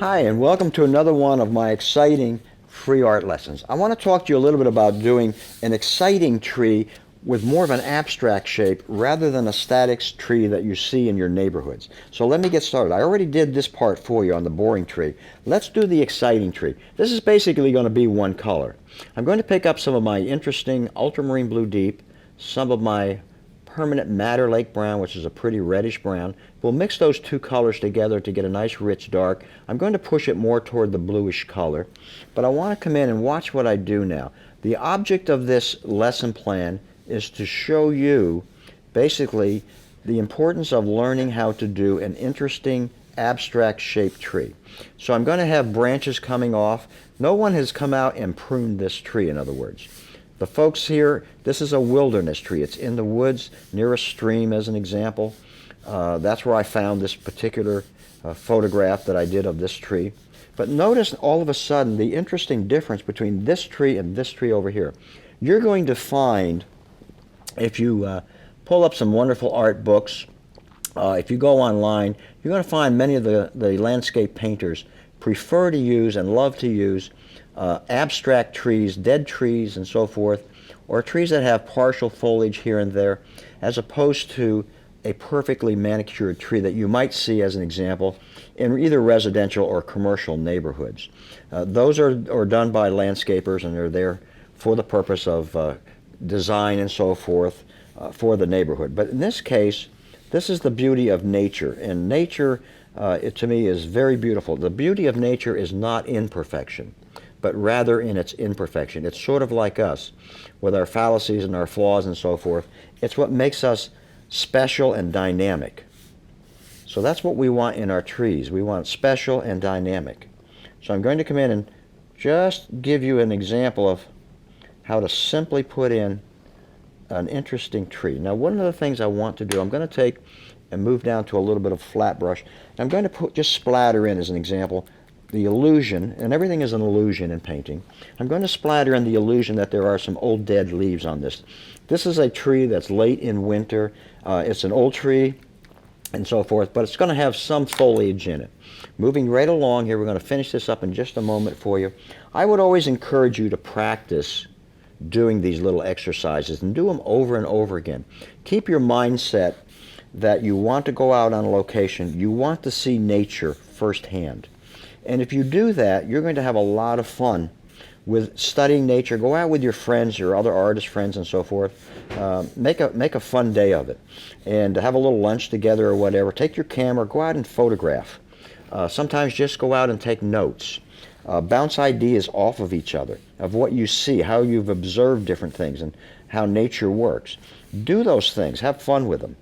Hi, and welcome to another one of my exciting free art lessons. I want to talk to you a little bit about doing an exciting tree with more of an abstract shape rather than a static tree that you see in your neighborhoods. So let me get started. I already did this part for you on the boring tree. Let's do the exciting tree. This is basically going to be one color. I'm going to pick up some of my interesting ultramarine blue deep, some of my permanent madder lake brown, which is a pretty reddish brown. We'll mix those two colors together to get a nice rich dark. I'm going to push it more toward the bluish color, but I want to come in and watch what I do now. The object of this lesson plan is to show you basically the importance of learning how to do an interesting abstract shaped tree. So I'm going to have branches coming off. No one has come out and pruned this tree, in other words. The folks here, this is a wilderness tree. It's in the woods near a stream, as an example. That's where I found this particular photograph that I did of this tree. But notice all of a sudden the interesting difference between this tree and this tree over here. You're going to find, if you pull up some wonderful art books, if you go online, you're going to find many of the landscape painters prefer to use and love to use abstract trees, dead trees and so forth, or trees that have partial foliage here and there, as opposed to a perfectly manicured tree that you might see, as an example, in either residential or commercial neighborhoods. Those are done by landscapers, and they're there for the purpose of design and so forth for the neighborhood. But in this case, this is the beauty of nature, and nature, to me, is very beautiful. The beauty of nature is not in perfection, but rather in its imperfection. It's sort of like us, with our fallacies and our flaws and so forth. It's what makes us special and dynamic. So that's what we want in our trees. We want special and dynamic. So I'm going to come in and just give you an example of how to simply put in an interesting tree. Now, one of the things I want to do, I'm going to take and move down to a little bit of flat brush. I'm going to just splatter in, as an example, the illusion, and everything is an illusion in painting. I'm going to splatter in the illusion that there are some old dead leaves on this. This is a tree that's late in winter. It's an old tree and so forth, but it's going to have some foliage in it. Moving right along here, we're going to finish this up in just a moment for you. I would always encourage you to practice doing these little exercises and do them over and over again. Keep your mindset that you want to go out on a location, you want to see nature firsthand. And if you do that, you're going to have a lot of fun with studying nature. Go out with your friends, your other artist friends and so forth. Make a fun day of it. And have a little lunch together or whatever. Take your camera, go out and photograph. Sometimes just go out and take notes. Bounce ideas off of each other, of what you see, how you've observed different things, and how nature works. Do those things. Have fun with them.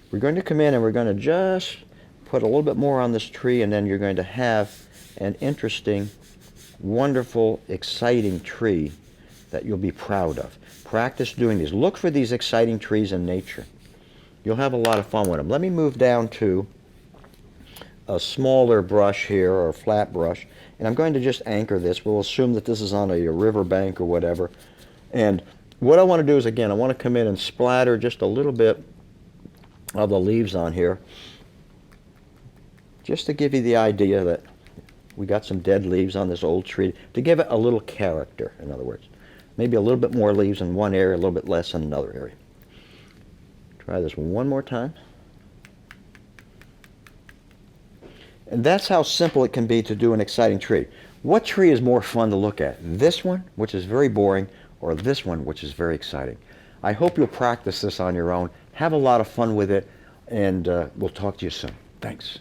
We're going to come in and we're going to just put a little bit more on this tree, and then you're going to have an interesting, wonderful, exciting tree that you'll be proud of. Practice doing these. Look for these exciting trees in nature. You'll have a lot of fun with them. Let me move down to a smaller brush here, or a flat brush, and I'm going to just anchor this. We'll assume that this is on a river bank or whatever. And what I want to do is, again, I want to come in and splatter just a little bit of the leaves on here, just to give you the idea that we got some dead leaves on this old tree, to give it a little character, in other words. Maybe a little bit more leaves in one area, a little bit less in another area. Try this one more time. And that's how simple it can be to do an exciting tree. What tree is more fun to look at? This one, which is very boring, or this one, which is very exciting? I hope you'll practice this on your own. Have a lot of fun with it, and we'll talk to you soon. Thanks.